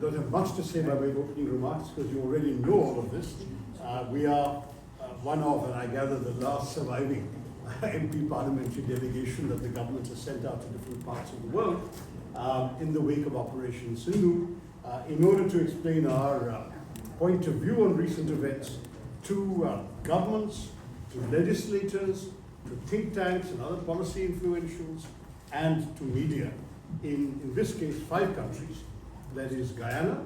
don't have much to say by way of opening remarks because you already know all of this. We are one of, and I gather, the last surviving MP Parliamentary Delegation that the government has sent out to different parts of the world in the wake of Operation Sindhu in order to explain our point of view on recent events to governments, to legislators, to think tanks and other policy influentials, and to media in this case 5 countries, that is Guyana,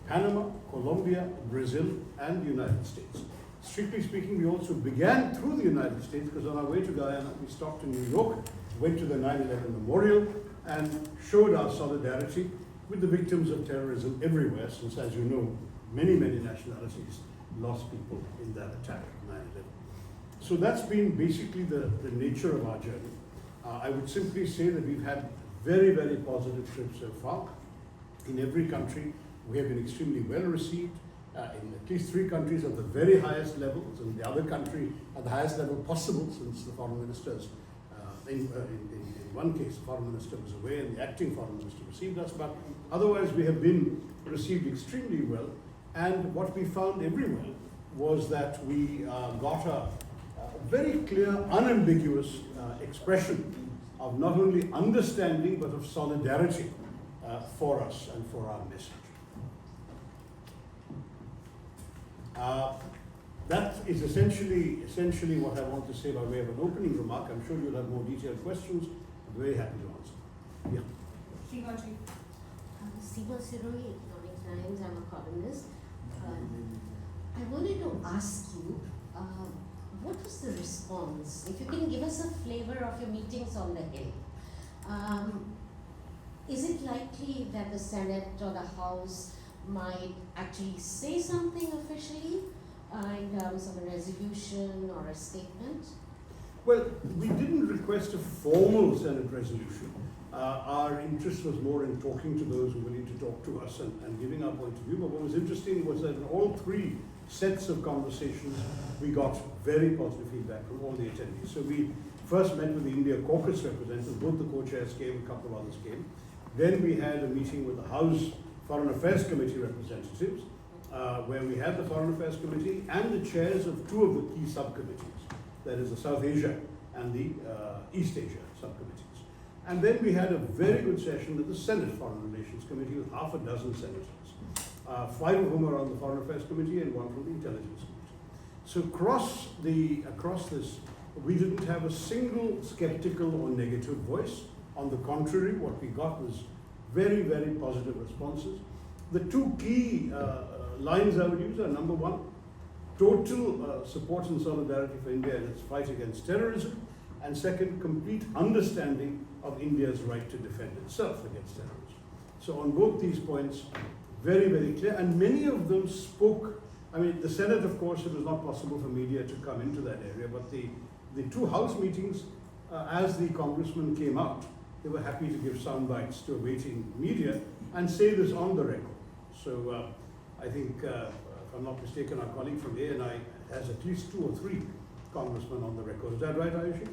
Panama, Colombia, Brazil, and the United States. Strictly speaking, we also began through the United States because on our way to Guyana, we stopped in New York, went to the 9/11 memorial, and showed our solidarity with the victims of terrorism everywhere, since, as you know, many, many nationalities lost people in that attack of 9/11. So that's been basically the nature of our journey. I would simply say that we've had very, very positive trips so far. In every country, we have been extremely well received. In at least 3 countries at the very highest levels, and the other country at the highest level possible, since the foreign ministers, in one case, the foreign minister was away and the acting foreign minister received us, but otherwise we have been received extremely well. And what we found everywhere was that we got a very clear, unambiguous expression of not only understanding but of solidarity for us and for our message. That is essentially what I want to say by way of an opening remark. I'm sure you'll have more detailed questions. I'm very happy to answer. Yeah. Srivaji. Seema Siroi, Economic Times. I'm a columnist. I wanted to ask you, what was the response? If you can give us a flavor of your meetings on the Hill. Is it likely that the Senate or the House might actually say something officially in terms of a resolution or a statement? Well, we didn't request a formal Senate resolution. Our interest was more in talking to those who were willing to talk to us and giving our point of view. But what was interesting was that in all 3 sets of conversations, we got very positive feedback from all the attendees. So we first met with the India caucus representatives, both the co-chairs came, a couple of others came. Then we had a meeting with the House Foreign Affairs Committee representatives, where we had the Foreign Affairs Committee and the chairs of 2 of the key subcommittees, that is the South Asia and the East Asia subcommittees. And then we had a very good session with the Senate Foreign Relations Committee with half a dozen senators, 5 of whom are on the Foreign Affairs Committee and 1 from the Intelligence Committee. So across this, we didn't have a single skeptical or negative voice. On the contrary, what we got was very, very positive responses. The 2 key lines I would use are: number 1, total support and solidarity for India in its fight against terrorism, and second, complete understanding of India's right to defend itself against terrorism. So on both these points, very, very clear, and many of them spoke. I mean, the Senate, of course, it was not possible for media to come into that area, but the 2 House meetings, as the congressmen came out, they were happy to give sound bites to awaiting media and say this on the record. So I think, if I'm not mistaken, our colleague from ANI has at least 2 or 3 congressmen on the record. Is that right, Ayushi?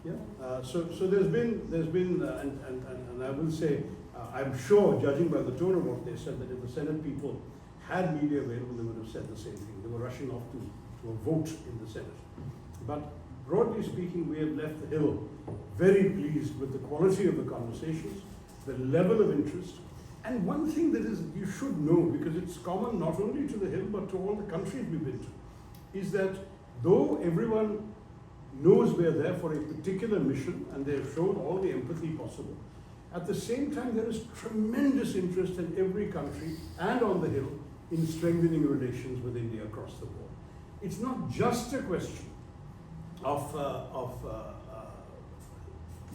Yeah. So there's been, and I will say, I'm sure, judging by the tone of what they said, that if the Senate people had media available, they would have said the same thing. They were rushing off to a vote in the Senate. But broadly speaking, we have left the Hill very pleased with the quality of the conversations, the level of interest. And one thing that is you should know, because it's common not only to the Hill but to all the countries we've been to, is that though everyone knows we're there for a particular mission and they've shown all the empathy possible, at the same time there is tremendous interest in every country and on the Hill in strengthening relations with India across the board. It's not just a question of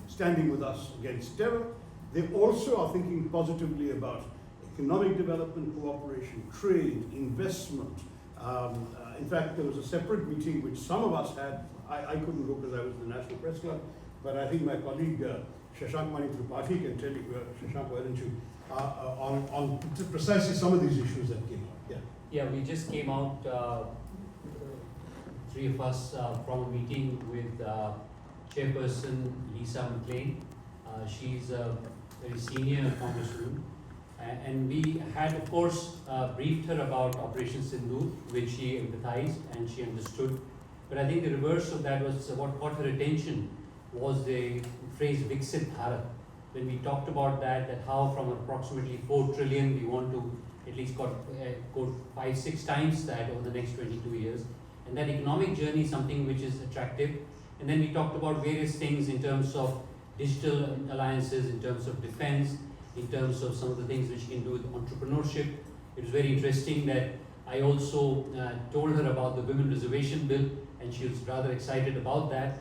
standing with us against terror. They also are thinking positively about economic development, cooperation, trade, investment. In fact, there was a separate meeting which some of us had. I couldn't go because I was in the National Press Club, but I think my colleague Shashank Mani Tripathi can tell you, Shashank, why don't you, on precisely some of these issues that came up. Yeah. Yeah, we just came out, 3 of us, from a meeting with Chairperson Lisa McLean. She's a very senior congresswoman, And we had, of course, briefed her about Operation Sindoor, which she empathized and she understood. But I think the reverse of that was what caught her attention was the phrase Viksit Bharat. When we talked about that how from approximately 4 trillion we want to at least go 5-6 times that over the next 22 years. And that economic journey is something which is attractive. And then we talked about various things in terms of digital alliances, in terms of defense, in terms of some of the things which you can do with entrepreneurship. It was very interesting that I also told her about the women reservation bill, and she was rather excited about that.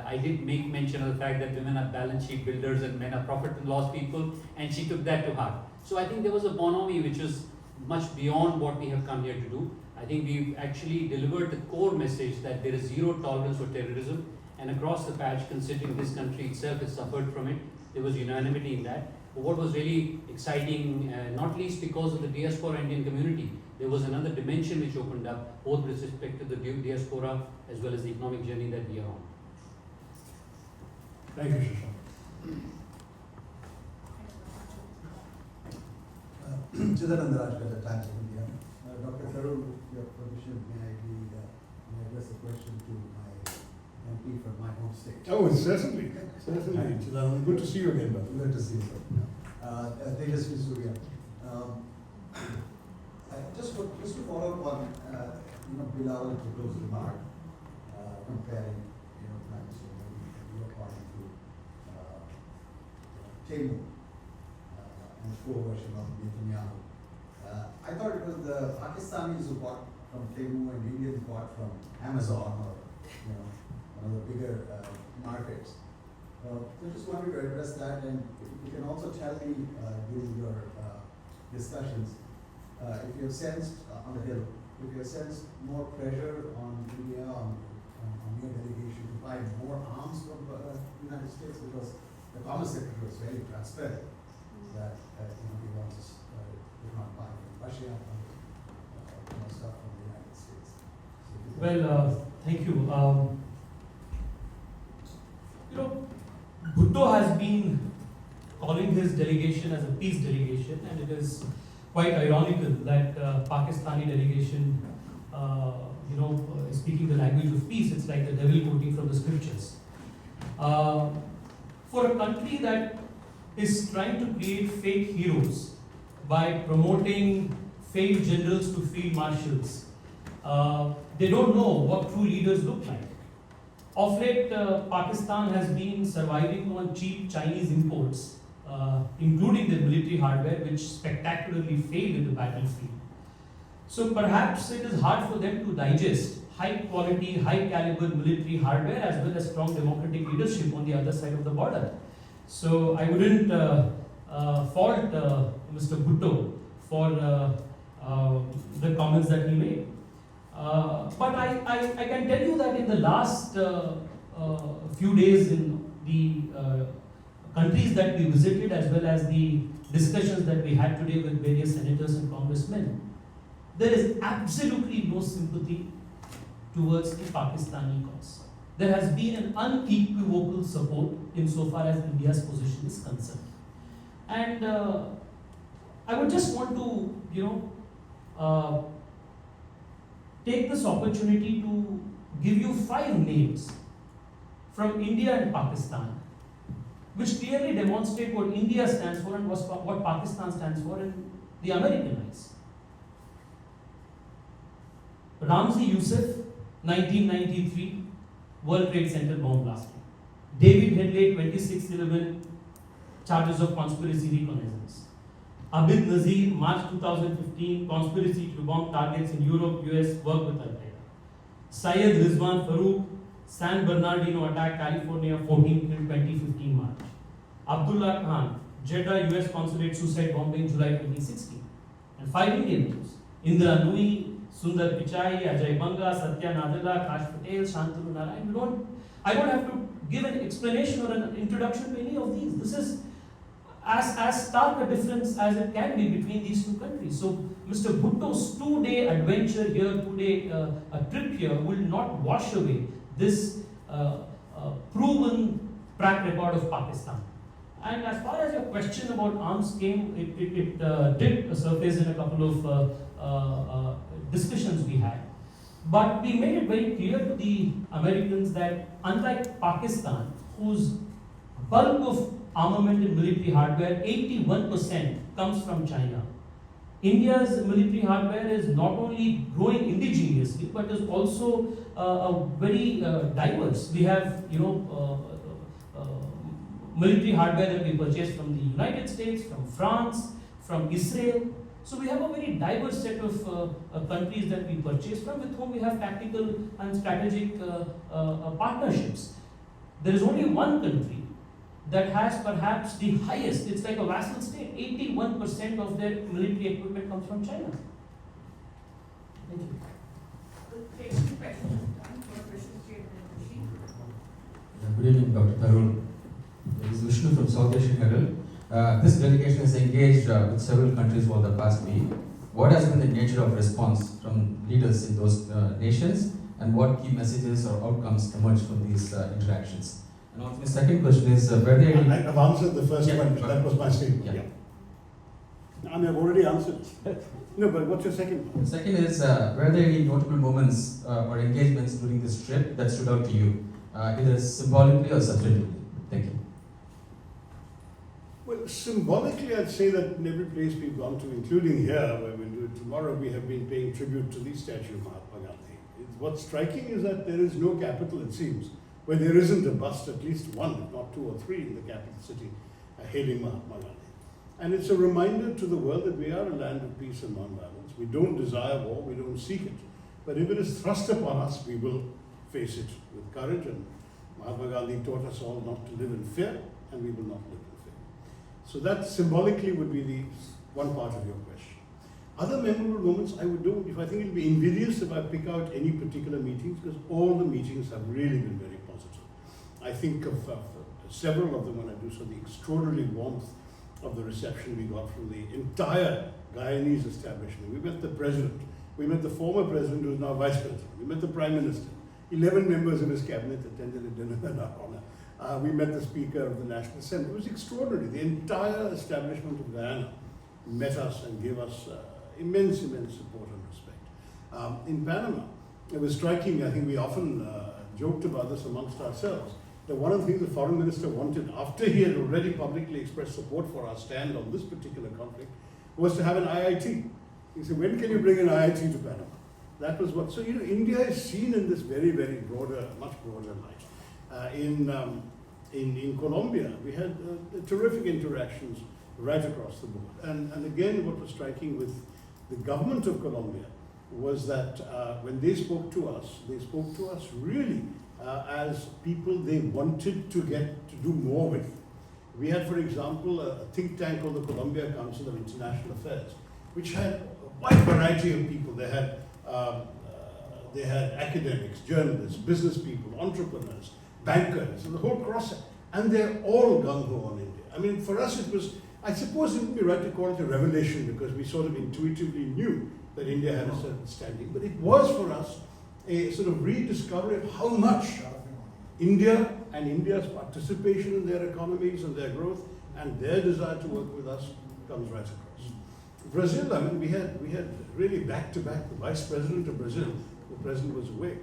I did make mention of the fact that women are balance sheet builders and men are profit and loss people, and she took that to heart. So I think there was a bonhomie which was much beyond what we have come here to do. I think we've actually delivered the core message that there is zero tolerance for terrorism, and across the patch, considering this country itself has suffered from it, there was unanimity in that. But what was really exciting, not least because of the diaspora Indian community, there was another dimension which opened up, both with respect to the diaspora as well as the economic journey that we are on. Thank you, Shashank. Chidanand Raj, the Times of India. Dr. Karul, with your permission, may I address a question to my MP from my home state? Oh, certainly. Certainly. Chidanand, good to see you again, brother. Good to see you, sir. Tejas Surya. Just to follow up on Bilal Bhutto's remark, comparing Prime Minister Modi and your party to Temu and the version of Netanyahu. I thought it was the Pakistanis who bought from Temu and Indians bought from Amazon or one of the bigger markets. So just wanted to address that, and you can also tell me during your discussions if you have sensed on the Hill, if you have sensed more pressure on India, on your delegation to buy more arms from the United States, because the Commerce Secretary was very transparent that he wants us to not buy from Russia, stuff from the United States. So Well, thank you. Bhutto has been calling his delegation as a peace delegation, and it is quite ironical that Pakistani delegation, is speaking the language of peace. It's like the devil quoting from the scriptures. For a country that is trying to create fake heroes by promoting fake generals to field marshals, they don't know what true leaders look like. Of late, Pakistan has been surviving on cheap Chinese imports, including their military hardware, which spectacularly failed in the battlefield. So perhaps it is hard for them to digest high quality, high caliber military hardware as well as strong democratic leadership on the other side of the border. So I wouldn't fault Mr. Bhutto for the comments that he made. But I can tell you that in the last few days in the countries that we visited, as well as the discussions that we had today with various senators and congressmen, there is absolutely no sympathy towards the Pakistani cause. There has been an unequivocal support insofar as India's position is concerned. And I would just want to, take this opportunity to give you 5 names from India and Pakistan, which clearly demonstrate what India stands for and what Pakistan stands for in the American eyes. Ramzi Youssef, 1993, World Trade Center bomb blasting. David Headley, 26/11, charges of conspiracy reconnaissance. Abid Nazir, March 2015, conspiracy to bomb targets in Europe, US, work with Al-Qaeda. Syed Rizwan Farouk, San Bernardino attack, California, 14 killed, 2015 March. Abdullah Khan, Jeddah, US consulate suicide bombing, July 2016. And 5 Indian names: Indra Nui, Sundar Pichai, Ajay Banga, Satya Nadella, Kash Patel, Shantanu Narayan. I don't have to give an explanation or an introduction to any of these. This is as stark a difference as it can be between these two countries. So Mr. Bhutto's 2-day adventure here, 2-day a trip here will not wash away this proven track record of Pakistan. And as far as your question about arms came, it did surface in a couple of discussions we had. But we made it very clear to the Americans that unlike Pakistan, whose bulk of armament and military hardware, 81% comes from China, India's military hardware is not only growing indigenously, but is also very diverse. We have, military hardware that we purchase from the United States, from France, from Israel. So we have a very diverse set of countries that we purchase from, with whom we have tactical and strategic partnerships. There is only one country that has perhaps the highest, it's like a vassal state, 81% of their military equipment comes from China. Thank you. We'll take two questions at a time. For questions, Good evening, Dr. Tarun. This is Vishnu from South Asian Herald. This delegation is engaged with several countries over the past week. What has been the nature of response from leaders in those nations, and what key messages or outcomes emerge from these interactions? And also, the second question is whether I've answered the first one. Yeah. That was my statement. Yeah. I mean, I've already answered. No, but what's your second one? The second is were there any notable moments or engagements during this trip that stood out to you, either symbolically or substantively? Thank you. Well, symbolically, I'd say that in every place we've gone to, including here, where we'll do it tomorrow, we have been paying tribute to the statue of Mahatma Gandhi. What's striking is that there is no capital, it seems, where there isn't a bust, at least one, if not two or three, in the capital city, hailing Mahatma Gandhi. And it's a reminder to the world that we are a land of peace and non-violence. We don't desire war, we don't seek it. But if it is thrust upon us, we will face it with courage. And Mahatma Gandhi taught us all not to live in fear, and we will not live in fear. So that symbolically would be the one part of your question. Other memorable moments, I think it would be invidious if I pick out any particular meetings, because all the meetings have really been very positive. I think of several of them when I do so, the extraordinary warmth of the reception we got from the entire Guyanese establishment. We met the president, we met the former president who is now vice president, we met the prime minister, 11 members of his cabinet attended a dinner in our honor. We met the speaker of the National Assembly. It was extraordinary. The entire establishment of Guyana met us and gave us immense support and respect. In Panama, it was striking. I think we often joked about this amongst ourselves, that one of the things the foreign minister wanted, after he had already publicly expressed support for our stand on this particular conflict, was to have an IIT. He said, when can you bring an IIT to Panama? That was what, so India is seen in this very, very broader, much broader light. In Colombia, we had terrific interactions right across the board. And again, what was striking with the government of Colombia was that when they spoke to us really as people they wanted to get to do more with. We had, for example, a think tank called the Colombia Council of International Affairs, which had a wide variety of people. They had academics, journalists, business people, entrepreneurs, bankers, and the whole cross. And they're all gung-ho on India. I mean, for us it was, I suppose it would be right to call it a revelation, because we sort of intuitively knew that India had a certain standing. But it was for us a sort of rediscovery of how much India and India's participation in their economies and their growth and their desire to work with us comes right across. Brazil, I mean, we had really back-to-back, the vice president of Brazil, the president was away,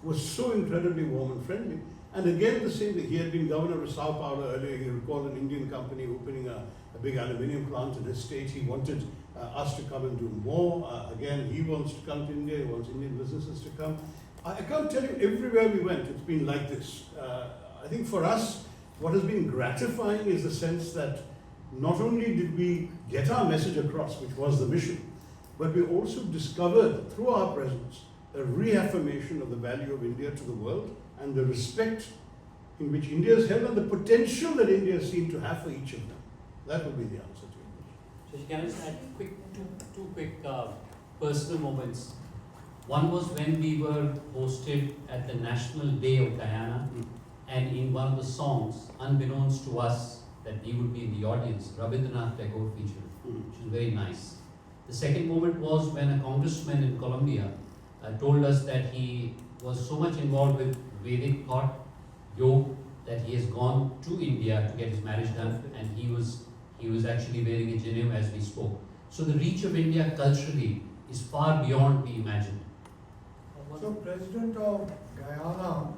was so incredibly warm and friendly. And again, the same thing, he had been governor of Sao Paulo earlier. He recalled an Indian company opening a big aluminium plant in his state. He wanted us to come and do more. Again, he wants to come to India. He wants Indian businesses to come. I can't tell you, everywhere we went, it's been like this. I think for us, what has been gratifying is the sense that not only did we get our message across, which was the mission, but we also discovered through our presence a reaffirmation of the value of India to the world and the respect in which India is held and the potential that India is seen to have for each of them. That would be the answer to your question. So can I just add two quick personal moments. One was when we were hosted at the National Day of Guyana, and in one of the songs, unbeknownst to us that we would be in the audience, Rabindranath Tagore featured, which was very nice. The second moment was when a congressman in Colombia told us that he was so much involved with Vedic thought, yoga, that he has gone to India to get his marriage done, and he was actually wearing a Geneva as we spoke. So the reach of India culturally is far beyond we imagined. So President of Guyana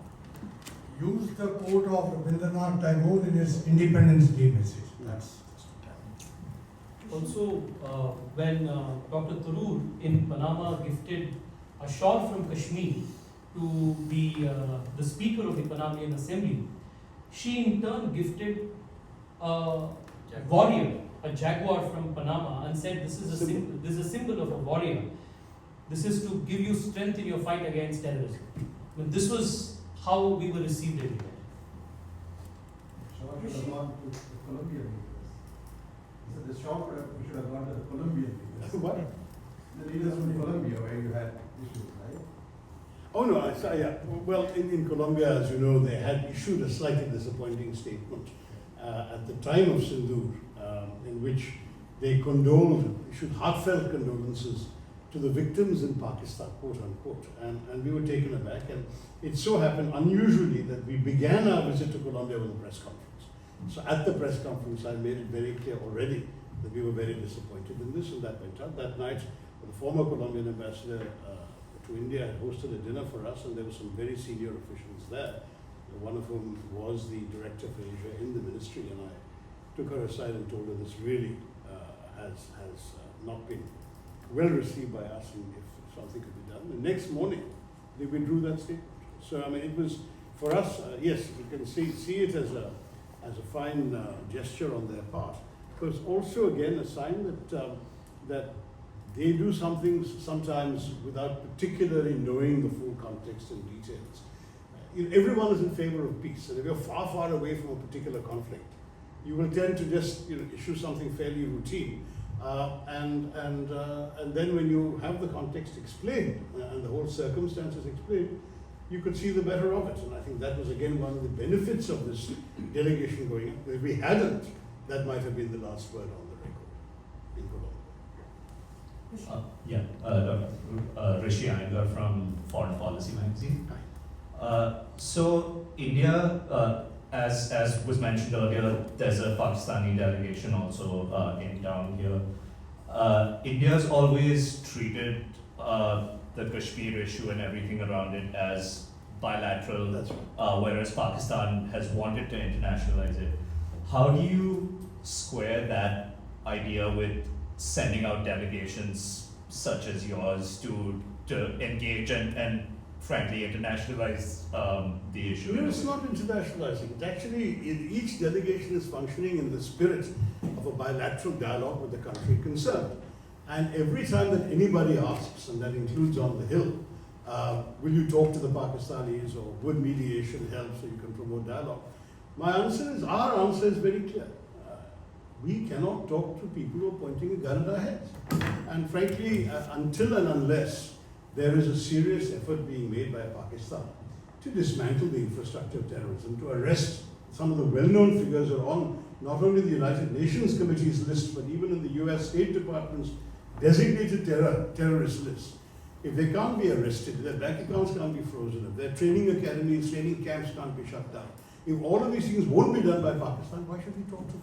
used the quote of Rabindranath Tagore in his Independence Day message. That's Also, when Dr. Tharoor in Panama gifted a shawl from Kashmir to the Speaker of the Panamanian Assembly, she in turn gifted a warrior, a jaguar from Panama, and said, "This is a symbol of a warrior. This is to give you strength in your fight against terrorism." I mean, this was how we were received everywhere. Shaw should have gone to the Colombian leaders. So the Shaw should have gone to the Colombian leaders. What? The leaders from Colombia where you had issues, right? Oh no, yeah. Well, in Colombia, as you know, they had issued a slightly disappointing statement at the time of Sindoor, in which they issued heartfelt condolences to the victims in Pakistan, quote unquote, and we were taken aback. And it so happened unusually that we began our visit to Colombia with a press conference. So at the press conference, I made it very clear already that we were very disappointed in this, and that went out. That night, the former Colombian ambassador to India had hosted a dinner for us, and there were some very senior officials there, one of whom was the director for Asia in the ministry, and I took her aside and told her this really has not been well received by us, and if something could be done. The next morning, they withdrew that statement. So I mean, it was for us. Yes, you can see it as a fine gesture on their part. It was also again a sign that they do something sometimes without particularly knowing the full context and details. Everyone is in favor of peace, and if you're far, far away from a particular conflict, you will tend to just issue something fairly routine. And then when you have the context explained and the whole circumstances explained, you could see the better of it. And I think that was again one of the benefits of this delegation going up. If we hadn't, that might have been the last word on the record in Colombia. Dr. Rishi Iyengar from Foreign Policy magazine. So India, as was mentioned earlier, there's a Pakistani delegation also in town here. India's always treated the Kashmir issue and everything around it as bilateral, That's right. whereas Pakistan has wanted to internationalize it. How do you square that idea with sending out delegations such as yours to engage and frankly internationalize the issue? No, it's not internationalizing. It actually, each delegation is functioning in the spirit of a bilateral dialogue with the country concerned. And every time that anybody asks, and that includes on the Hill, will you talk to the Pakistanis, or would mediation help so you can promote dialogue? Our answer is very clear. We cannot talk to people who are pointing a gun at our heads. And frankly, until and unless there is a serious effort being made by Pakistan to dismantle the infrastructure of terrorism, to arrest some of the well-known figures who are on not only the United Nations Committee's list, but even in the US State Department's designated terrorist list. If they can't be arrested, if their bank accounts can't be frozen, if their training academies, training camps can't be shut down, if all of these things won't be done by Pakistan, why should we talk to them?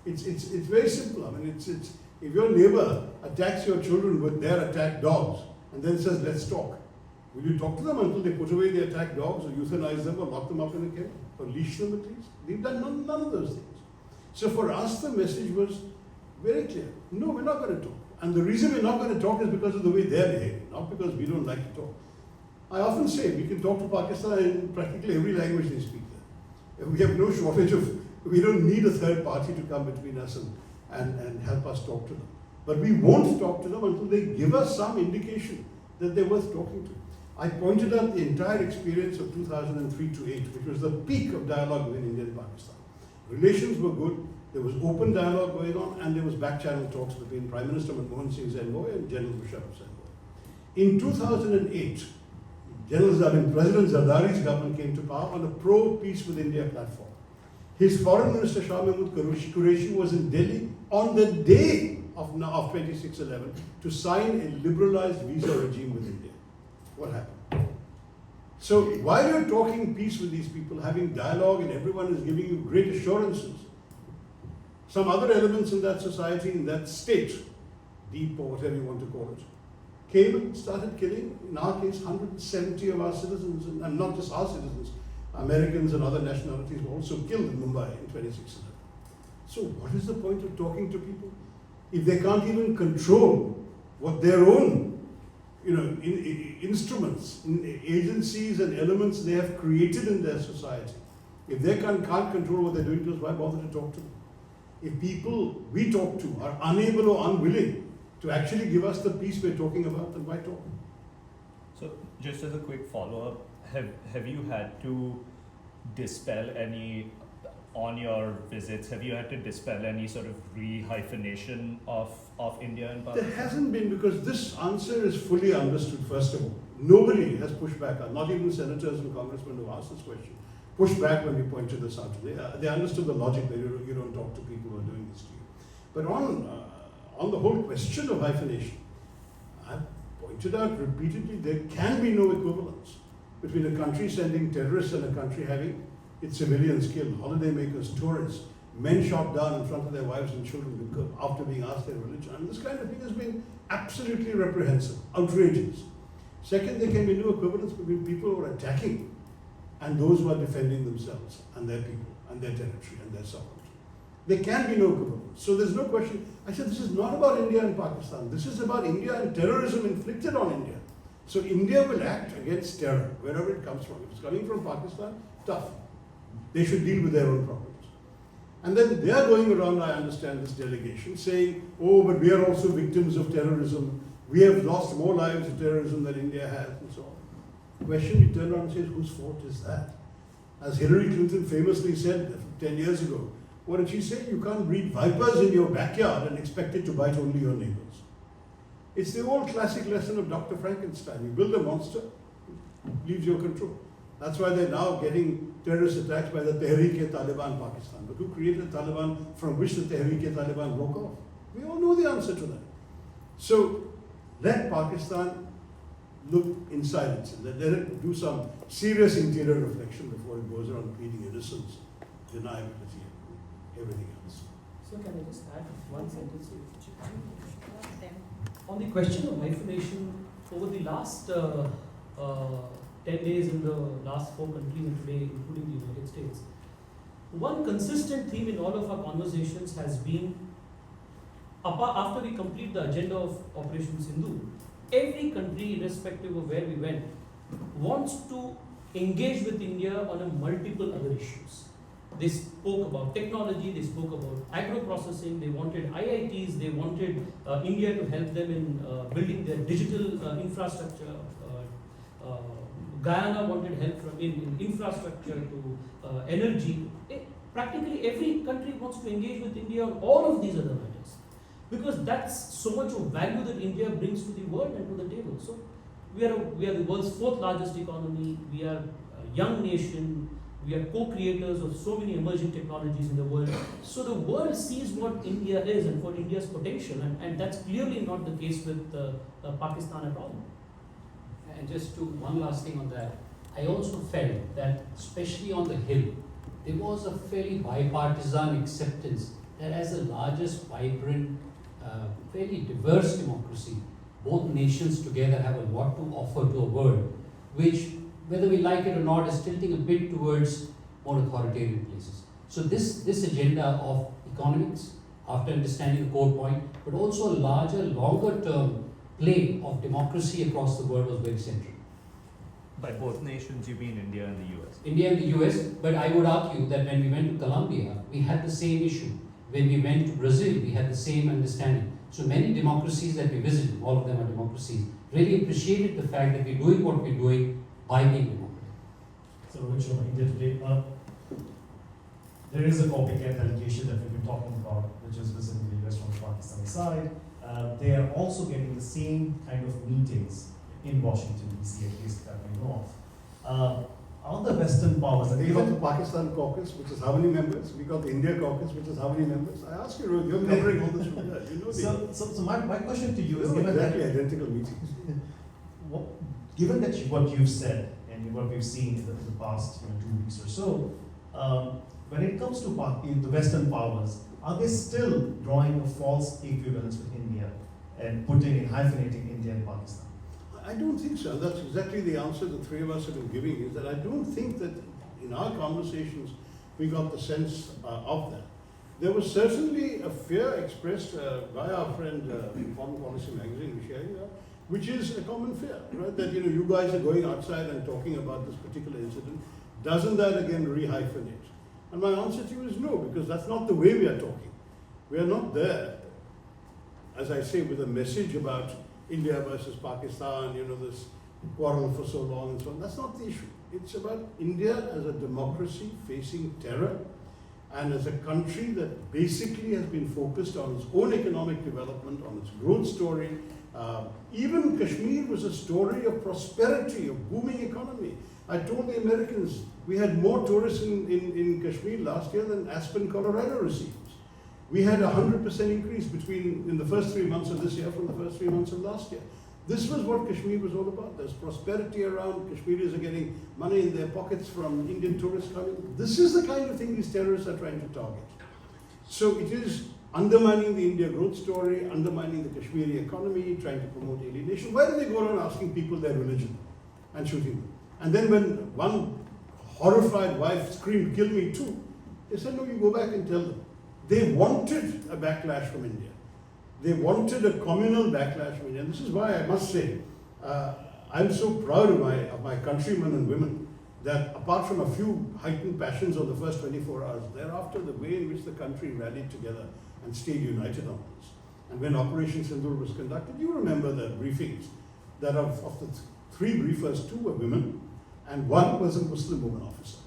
It's very simple. I mean, it's if your neighbor attacks your children with their attacked dogs and then says, let's talk, will you talk to them until they put away the attacked dogs, or euthanize them, or lock them up in a cage, or leash them at least? They've done none of those things. So for us, the message was very clear. No, we're not going to talk. And the reason we're not going to talk is because of the way they're behaving, not because we don't like to talk. I often say we can talk to Pakistan in practically every language they speak there. We have no shortage we don't need a third party to come between us and help us talk to them. But we won't talk to them until they give us some indication that they're worth talking to. I pointed out the entire experience of 2003 to 8, which was the peak of dialogue between India and Pakistan. Relations were good, there was open dialogue going on, and there was back-channel talks between Prime Minister Manmohan Singh's envoy and General Musharraf's envoy. In 2008, President Zardari's government came to power on a pro-peace with India platform. His foreign minister Shah Mahmood Qureshi was in Delhi on the day of 26/11 to sign a liberalized visa regime with India. What happened? So while you're talking peace with these people, having dialogue, and everyone is giving you great assurances, some other elements in that society, in that state, deep or whatever you want to call it, came and started killing, in our case, 170 of our citizens, and not just our citizens, Americans and other nationalities were also killed in Mumbai in 2016. So what is the point of talking to people if they can't even control what their own instruments, agencies and elements they have created in their society? If they can't control what they're doing to us, why bother to talk to them? If people we talk to are unable or unwilling to actually give us the peace we're talking about, then why talk? So just as a quick follow-up, have you had to dispel any, on your visits, have you had to dispel any sort of re-hyphenation of India and Pakistan? There hasn't been, because this answer is fully understood, first of all. Nobody has pushed back, not even senators and congressmen who asked this question, pushed back when we pointed this out. They understood the logic that you don't talk to people who are doing this to you. But on the whole question of hyphenation, I've pointed out repeatedly there can be no equivalence between a country sending terrorists and a country having its civilians killed, holidaymakers, tourists, men shot down in front of their wives and children after being asked their religion. And this kind of thing has been absolutely reprehensible, outrageous. Second, there can be no equivalence between people who are attacking and those who are defending themselves and their people and their territory and their sovereignty. There can be no equivalence. So there's no question. I said this is not about India and Pakistan. This is about India and terrorism inflicted on India. So India will act against terror, wherever it comes from. If it's coming from Pakistan, tough. They should deal with their own problems. And then they are going around, I understand, this delegation saying, oh, but we are also victims of terrorism. We have lost more lives to terrorism than India has, and so on. The question you turn around and say, whose fault is that? As Hillary Clinton famously said 10 years ago, what did she say? You can't breed vipers in your backyard and expect it to bite only your neighbors. It's the old classic lesson of Dr. Frankenstein. You build a monster, it leaves your control. That's why they're now getting terrorist attacks by the Tehreek-e-Taliban Pakistan. But who created Taliban from which the Tehreek-e-Taliban broke off? We all know the answer to that. So let Pakistan look inside itself. Let it do some serious interior reflection before it goes around pleading innocence, deniability, and everything else. So can I just add one sentence? On the question of hyphenation, over the last 10 days in the last 4 countries and today, including the United States, one consistent theme in all of our conversations has been, after we complete the agenda of Operation Sindhu, every country, irrespective of where we went, wants to engage with India on a multiple other issues. They spoke about technology, they spoke about agro-processing, they wanted IITs, they wanted India to help them in building their digital infrastructure. Guyana wanted help in infrastructure to energy. Practically every country wants to engage with India on all of these other matters, because that's so much of value that India brings to the world and to the table. So we are the world's 4th largest economy, we are a young nation, we are co-creators of so many emerging technologies in the world. So the world sees what India is and what India's potential, and that's clearly not the case with Pakistan at all. And just one last thing on that, I also felt that, especially on the Hill, there was a fairly bipartisan acceptance that as the largest, vibrant, fairly diverse democracy, both nations together have a lot to offer to a world, which, whether we like it or not, is tilting a bit towards more authoritarian places. So this agenda of economics, after understanding the core point, but also a larger, longer term play of democracy across the world was very central. By both nations, you mean India and the US? India and the US, but I would argue that when we went to Colombia, we had the same issue. When we went to Brazil, we had the same understanding. So many democracies that we visited, all of them are democracies, really appreciated the fact that we're doing what we're doing by being democratic. So Rohit Sharma, India Today. There is a copycat delegation that we've been talking about, which is visiting the US from the Pakistani side. They are also getting the same kind of meetings in Washington, D.C., at least that we know of. All the Western powers, They got the Pakistan caucus, which is how many members? We got the India caucus, which is how many members? I ask you, Rohit, you're covering all this from there. You know so my question to you is, given given exactly that, identical meetings. given that what you've said, and and what we've seen in the past 2 weeks or so, when it comes to the Western powers, are they still drawing a false equivalence with India and hyphenating India and Pakistan? I don't think so. That's exactly the answer the three of us have been giving, is that I don't think that in our conversations we got the sense of that. There was certainly a fear expressed by our friend in Foreign Policy magazine, which is a common fear, right? That you guys are going outside and talking about this particular incident. Doesn't that again rehyphenate? And my answer to you is no, because that's not the way we are talking. We are not there, as I say, with a message about India versus Pakistan, this quarrel for so long and so on. That's not the issue. It's about India as a democracy facing terror, and as a country that basically has been focused on its own economic development, on its growth story. Even Kashmir was a story of prosperity, of booming economy. I told the Americans we had more tourists in Kashmir last year than Aspen, Colorado receives. We had a 100% increase in the first 3 months of this year from the first 3 months of last year. This was what Kashmir was all about. There's prosperity around. Kashmiris are getting money in their pockets from Indian tourists coming. This is the kind of thing these terrorists are trying to target. So it is undermining the India growth story, undermining the Kashmiri economy, trying to promote alienation. Why do they go around asking people their religion and shooting them? And then when one horrified wife screamed, "Kill me too," they said, no, you go back and tell them. They wanted a backlash from India. They wanted a communal backlash from India. And this is why I must say, I'm so proud of my countrymen and women that apart from a few heightened passions on the first 24 hours, thereafter the way in which the country rallied together and stayed united on this. And when Operation Sindoor was conducted, you remember the briefings, that of the 3 briefers, 2 were women and 1 was a Muslim woman officer.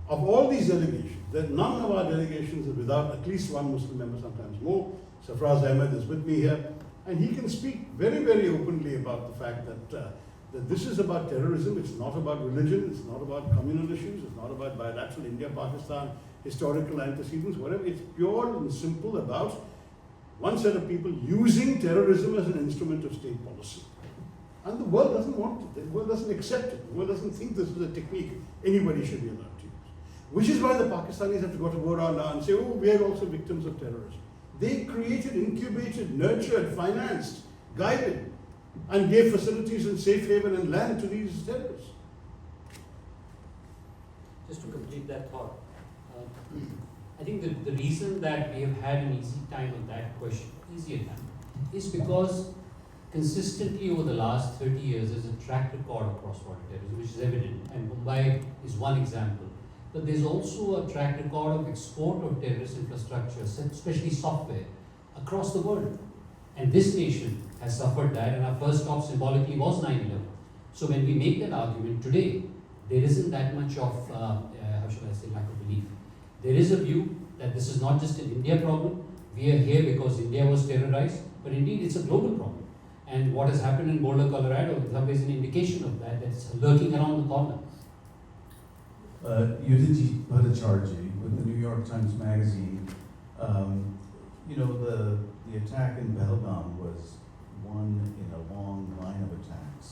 Of all these delegations, none of our delegations are without at least 1 Muslim member, sometimes more. Safraz Ahmed is with me here, and he can speak very, very openly about the fact that this is about terrorism. It's not about religion. It's not about communal issues. It's not about bilateral India-Pakistan, historical antecedents, whatever. It's pure and simple about one set of people using terrorism as an instrument of state policy. And the world doesn't want it. The world doesn't accept it. The world doesn't think this is a technique anybody should be allowed to use. Which is why the Pakistanis have to go around now and say, oh, we are also victims of terrorism. They created, incubated, nurtured, financed, guided, and gave facilities and safe haven and land to these terrorists. Just to complete that thought, I think the reason that we have had an easier time, is because consistently over the last 30 years there's a track record of cross-border terrorism, which is evident, and Mumbai is one example. But there's also a track record of export of terrorist infrastructure, especially software, across the world. And this nation has suffered that, and our first stop symbolically was 9/11. So when we make that argument today, there isn't that much of, lack of belief. There is a view that this is not just an India problem. We are here because India was terrorized, but indeed it's a global problem. And what has happened in Boulder, Colorado, in some ways an indication of that, that's lurking around the corner. Yudhiji Bhattacharjee with the New York Times Magazine. The attack in Pahalgam was one in a long line of attacks.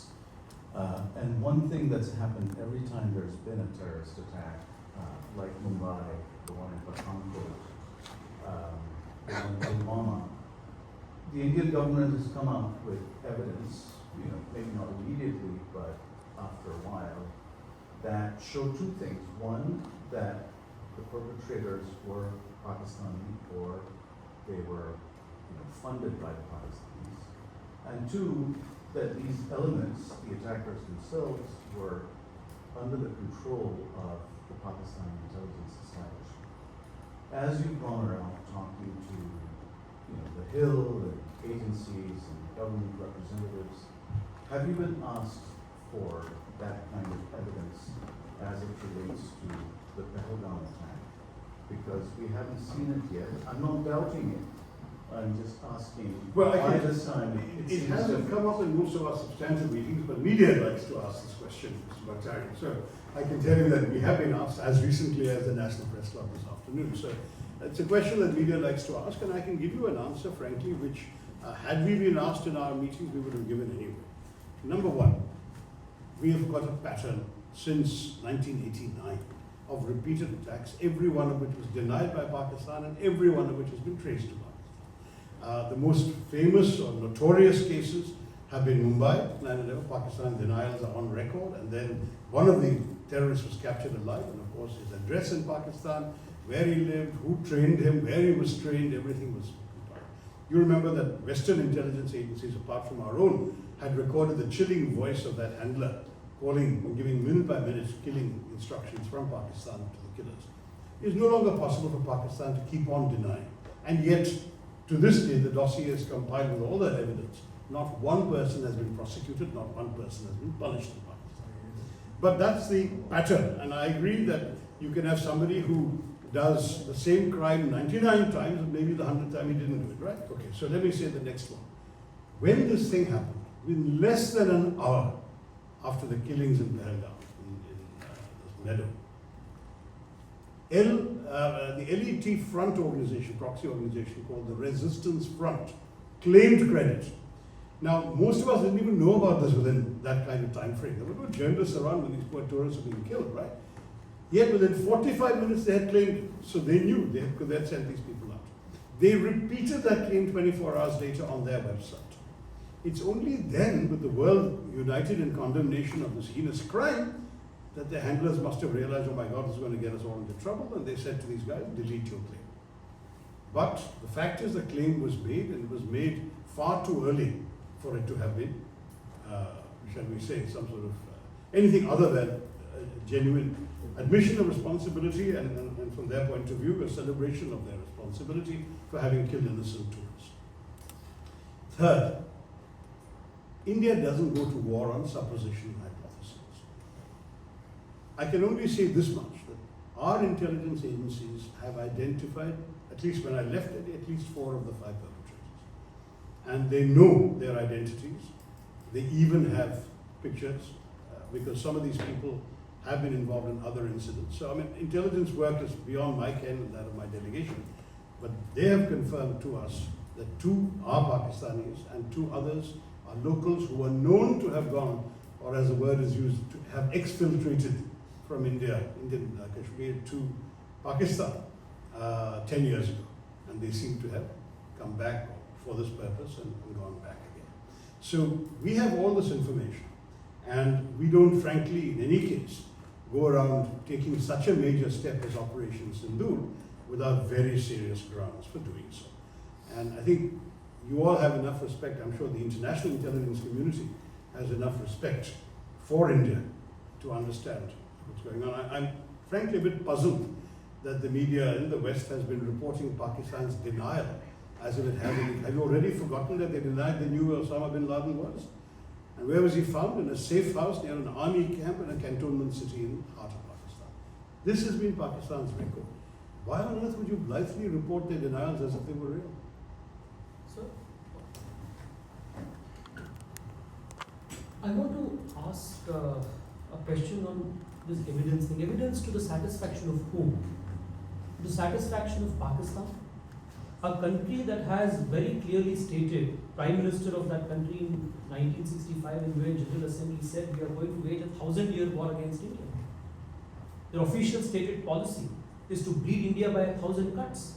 And one thing that's happened every time there's been a terrorist attack, like Mumbai, the one in Pathankot, the one in Pulwama, the Indian government has come out with evidence, maybe not immediately, but after a while, that show 2 things. One, that the perpetrators were Pakistani or they were funded by the Pakistanis. And 2, that these elements, the attackers themselves, were under the control of the Pakistani intelligence establishment. As you've gone around talking to the Hill and agencies and government representatives, have you been asked for that kind of evidence as it relates to the Pahalgam attack? Because we haven't seen it yet. I'm not doubting it. I'm just asking why this time it hasn't come up in most of our substantive meetings, but media likes to ask this question, Mr. Bhattacharjee. So I can tell you that we have been asked as recently as the National Press Club this afternoon. So it's a question that media likes to ask, and I can give you an answer, frankly, which had we been asked in our meetings, we would have given anyway. Number one, we have got a pattern since 1989 of repeated attacks, every one of which was denied by Pakistan and every one of which has been traced to Pakistan. The most famous or notorious cases have been Mumbai, 9/11, Pakistan denials are on record, and then one of the terrorists was captured alive, and of course his address in Pakistan, where he lived, who trained him, where he was trained, everything was compliant. You remember that Western intelligence agencies, apart from our own, had recorded the chilling voice of that handler calling and giving minute by minute killing instructions from Pakistan to the killers. It is no longer possible for Pakistan to keep on denying. And yet, to this day, the dossier is compiled with all that evidence. Not one person has been prosecuted, not one person has been punished in Pakistan. But that's the pattern, and I agree that you can have somebody who does the same crime 99 times, and maybe the 100th time he didn't do it, right? Okay, so let me say the next one. When this thing happened, within less than an hour after the killings in Pahalgam, in this meadow, the LET front organization, proxy organization called the Resistance Front, claimed credit. Now, most of us didn't even know about this within that kind of time frame. There were no journalists around when these poor tourists were being killed, right? Yet within 45 minutes they had claimed it. So they knew they had sent these people out. They repeated that claim 24 hours later on their website. It's only then, with the world united in condemnation of this heinous crime, that the handlers must have realized, oh my God, this is going to get us all into trouble, and they said to these guys, delete your claim. But the fact is the claim was made, and it was made far too early for it to have been, shall we say, some sort of anything other than a genuine admission of responsibility, and from their point of view, a celebration of their responsibility for having killed innocent tourists. Third, India doesn't go to war on supposition and hypotheses. I can only say this much, that our intelligence agencies have identified, at least when I left it, at least 4 of the 5 perpetrators. And they know their identities. They even have pictures, because some of these people have been involved in other incidents. So, I mean, intelligence work is beyond my ken and that of my delegation. But they have confirmed to us that 2 are Pakistanis and 2 others are locals who are known to have gone, or as the word is used, to have exfiltrated from Indian Kashmir to Pakistan 10 years ago. And they seem to have come back for this purpose and gone back again. So we have all this information, and we don't, frankly, in any case, go around taking such a major step as Operation Sindoor without very serious grounds for doing so. And I think you all have enough respect, I'm sure the international intelligence community has enough respect for India to understand what's going on. I'm frankly a bit puzzled that the media in the West has been reporting Pakistan's denial as if it has any. Have you already forgotten that they denied they knew where Osama bin Laden was? And where was he found? In a safe house near an army camp in a cantonment city in the heart of Pakistan. This has been Pakistan's record. Why on earth would you blithely report their denials as if they were real? So, I want to ask a question on this evidence thing. Evidence to the satisfaction of whom? To the satisfaction of Pakistan? A country that has very clearly stated, Prime Minister of that country in 1965 in UN General Assembly said, we are going to wage a 1,000-year war against India. Their official stated policy is to bleed India by 1,000 cuts.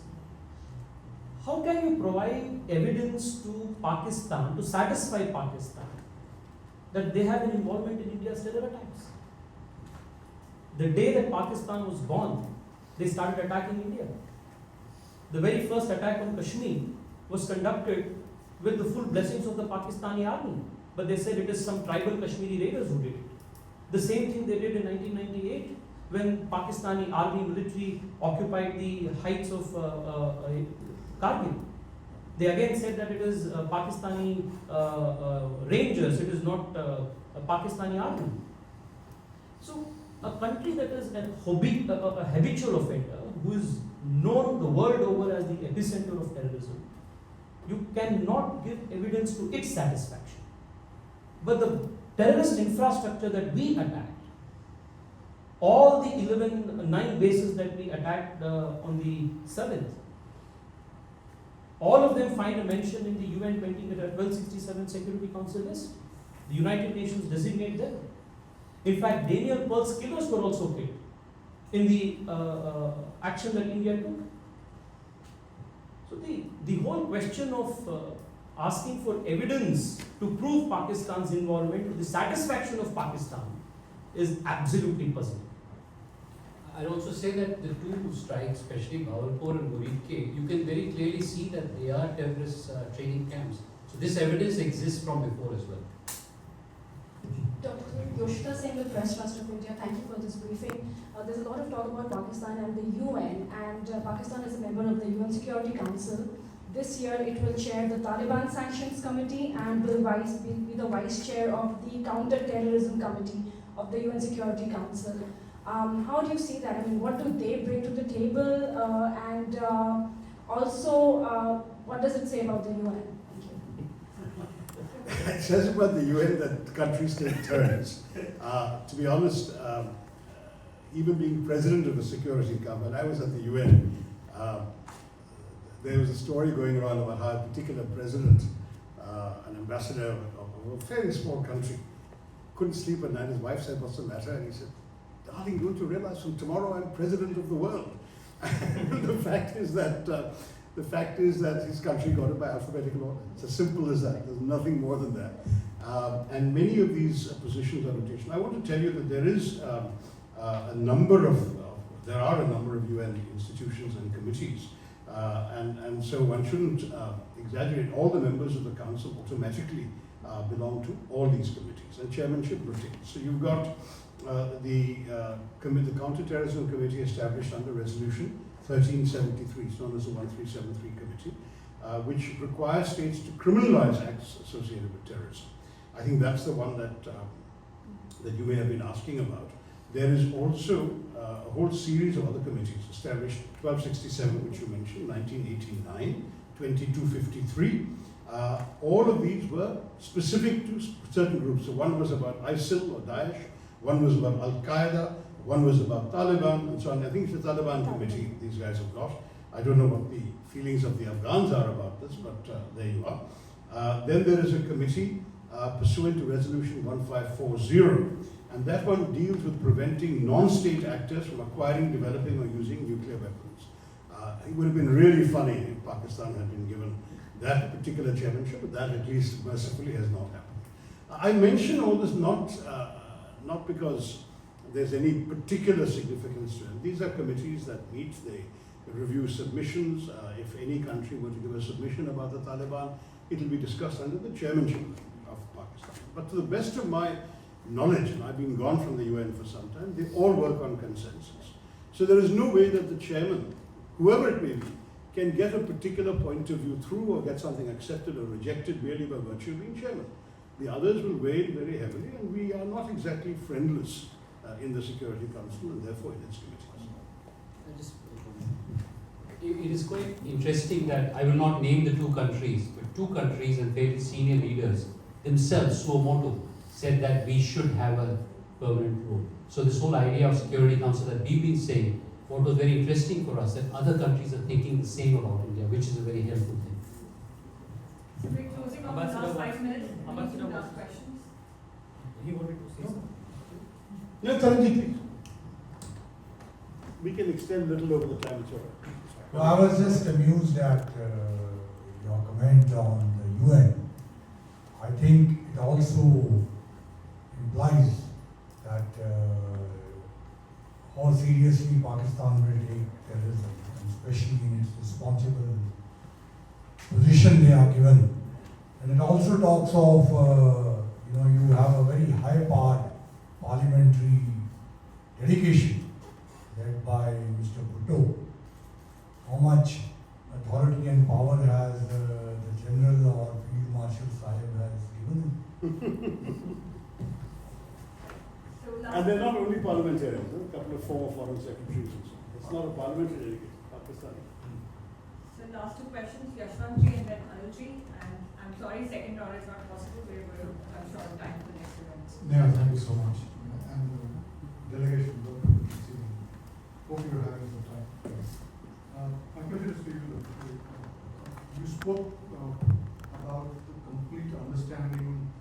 How can you provide evidence to Pakistan, to satisfy Pakistan, that they have an involvement in India's terror attacks? The day that Pakistan was born, they started attacking India. The very first attack on Kashmir was conducted with the full blessings of the Pakistani army. But they said it is some tribal Kashmiri raiders who did it. The same thing they did in 1998 when Pakistani army military occupied the heights of Kargil. They again said that it is Pakistani rangers, it is not a Pakistani army. So a country that is a habitual offender, who is known the world over as the epicenter of terrorism, you cannot give evidence to its satisfaction. But the terrorist infrastructure that we attacked, all the 9 bases that we attacked on the 7th, all of them find a mention in the UN 1267 Security Council list. The United Nations designate them. In fact, Daniel Pearl's killers were also killed in the action that India took. So the whole question of asking for evidence to prove Pakistan's involvement to the satisfaction of Pakistan is absolutely puzzling. I'd also say that the two strikes, especially Bawalpur and Muridke, you can very clearly see that they are terrorist training camps. So this evidence exists from before as well. Dr. Yoshita Singh with Press Trust of India, thank you for this briefing. There's a lot of talk about Pakistan and the UN, and Pakistan is a member of the UN Security Council. This year it will chair the Taliban Sanctions Committee and will be the vice chair of the Counter-Terrorism Committee of the UN Security Council. How do you see that? I mean, what do they bring to the table? And also, what does it say about the UN? It says about the UN that countries take turns. To be honest, even being president of the Security Council, when I was at the UN, there was a story going around about how a particular president, an ambassador of a fairly small country, couldn't sleep at night. His wife said, "What's the matter?" And he said, "Darling, don't you realize from tomorrow I'm president of the world?" The fact is that his country got it by alphabetical order. It's as simple as that. There's nothing more than that. And many of these positions are rotational. I want to tell you that there is a number of UN institutions and committees, and so one shouldn't exaggerate. All the members of the council automatically belong to all these committees, and chairmanship rotates. So you've got the Counter-Terrorism Committee established under Resolution 1373, it's known as the 1373 Committee, which requires states to criminalize acts associated with terrorism. I think that's the one that you may have been asking about. There is also a whole series of other committees established, 1267, which you mentioned, 1989, 2253. All of these were specific to certain groups. So one was about ISIL or Daesh, one was about Al-Qaeda, one was about Taliban, and so on. I think it's the Taliban committee these guys have got. I don't know what the feelings of the Afghans are about this, but there you are. Then there is a committee pursuant to Resolution 1540, and that one deals with preventing non-state actors from acquiring, developing, or using nuclear weapons. It would have been really funny if Pakistan had been given that particular chairmanship, but that at least mercifully has not happened. I mention all this not because there's any particular significance to it. These are committees that meet, they review submissions. If any country were to give a submission about the Taliban, it will be discussed under the chairmanship of Pakistan. But to the best of my knowledge, and I've been gone from the UN for some time, they all work on consensus. So there is no way that the chairman, whoever it may be, can get a particular point of view through or get something accepted or rejected merely by virtue of being chairman. The others will weigh in very heavily, and we are not exactly friendless in the Security Council and therefore in its committees. It is quite interesting that I will not name the two countries, but two countries and fairly senior leaders themselves, suo motu, said that we should have a permanent role. So this whole idea of Security Council that we've been saying, what was very interesting for us, that other countries are thinking the same about India, which is a very helpful thing. So we're closing on the last 5 minutes. Any last questions? He wanted to say something. No, Taranjit, please. We can extend a little over the time, it's all right. Well, I was just amused at your comment on the UN. I think it also implies that how seriously Pakistan will take terrorism, and especially in its responsible position they are given. And it also talks of, you have a very high-powered parliamentary delegation led by Mr. Bhutto. How much authority and power has the General or Field Marshal Sahib has given him? And they're not only parliamentarians, there are a couple of former foreign secretaries and so on. It's not a parliamentary delegation, Pakistani. So last two questions, Yashwantji and then Anilji. And I'm sorry, second round is not possible. We're going to come short of time for the next event. Yeah, thank you so much. And delegation, welcome to the city. Hope you're having some time. My question is to you. You spoke about the complete understanding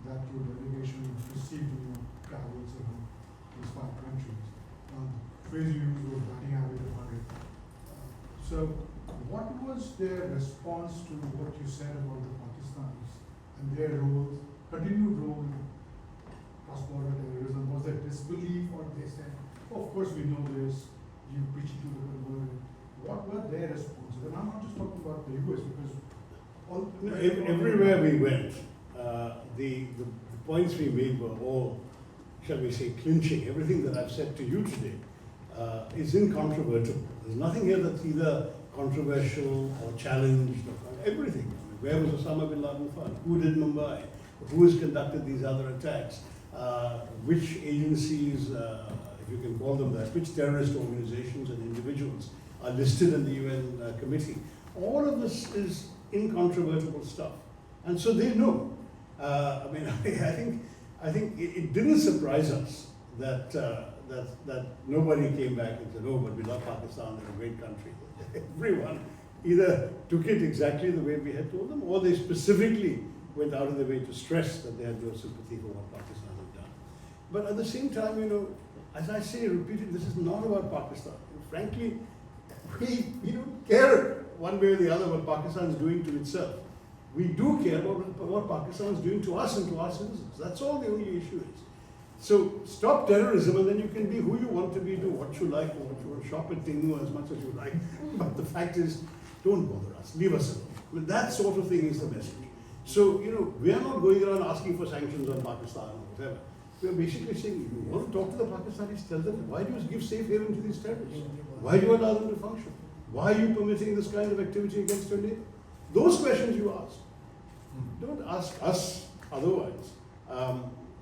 that your delegation received in your travels and their response to what you said about the Pakistanis and their role, continued role in cross-border terrorism? Was there disbelief, or they said, oh, of course we know this, you preach it to the converted? What were their responses? And I'm not just talking about the US, because everywhere we went, the points we made were all, shall we say, clinching. Everything that I've said to you today is incontrovertible. There's nothing here that's either controversial or challenged, or everything. Where was Osama bin Laden found? Who did Mumbai? Who has conducted these other attacks? Which agencies, if you can call them that, which terrorist organizations and individuals are listed in the UN committee? All of this is incontrovertible stuff, and so they know. I mean, I think it didn't surprise us that that nobody came back and said, "Oh, but we love Pakistan; they're a great country." Everyone either took it exactly the way we had told them, or they specifically went out of their way to stress that they had no sympathy for what Pakistan had done. But at the same time, you know, as I say repeatedly, this is not about Pakistan. And frankly, we don't care one way or the other what Pakistan is doing to itself. We do care about what Pakistan is doing to us and to our citizens. That's all the only issue is. So stop terrorism, and then you can be who you want to be, do what you like, or what you want, shop at Tingu as much as you like. But the fact is, don't bother us, leave us alone. I mean, that sort of thing is the message. So, you know, we are not going around asking for sanctions on Pakistan or whatever. We are basically saying, you want to talk to the Pakistanis, tell them, why do you give safe haven to these terrorists? Why do you allow them to function? Why are you permitting this kind of activity against your neighbor? Those questions you ask. Don't ask us otherwise.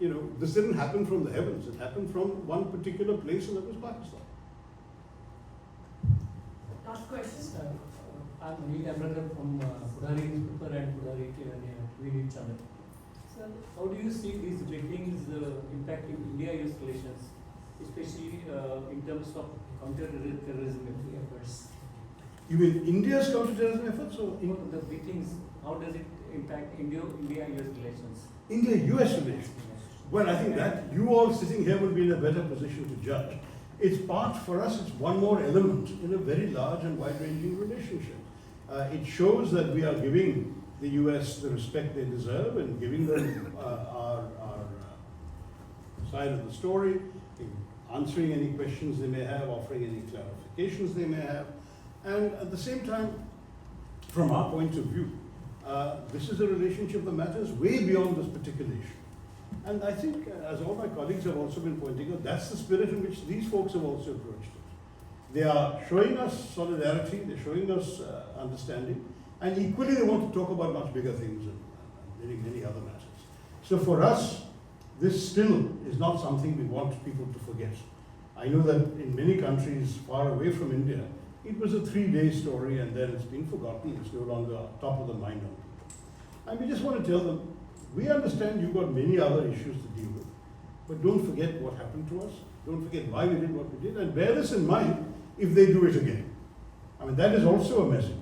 You know, this didn't happen from the heavens. It happened from one particular place, and that was Pakistan. Last question. I'm Neil Amrata from Pudari newspaper and Pudari TV channel. Sir, how do you see these briefings impacting India-US relations, especially in terms of counter-terrorism efforts? You mean India's counter-terrorism efforts, or The briefings, how does it impact India-US relations? India-US relations? Well, I think that you all sitting here will be in a better position to judge. It's part, for us, it's one more element in a very large and wide-ranging relationship. It shows that we are giving the US the respect they deserve and giving them our side of the story, answering any questions they may have, offering any clarifications they may have. And at the same time, from our point of view, this is a relationship that matters way beyond this particular issue. And I think, as all my colleagues have also been pointing out, that's the spirit in which these folks have also approached it. They are showing us solidarity, they're showing us understanding, and equally they want to talk about much bigger things and many other matters. So for us, this still is not something we want people to forget. I know that in many countries far away from India, it was a 3-day story and then it's been forgotten, it's no longer top of the mind on people. And we just want to tell them, we understand you've got many other issues to deal with, but don't forget what happened to us, don't forget why we did what we did, and bear this in mind if they do it again. I mean, that is also a message,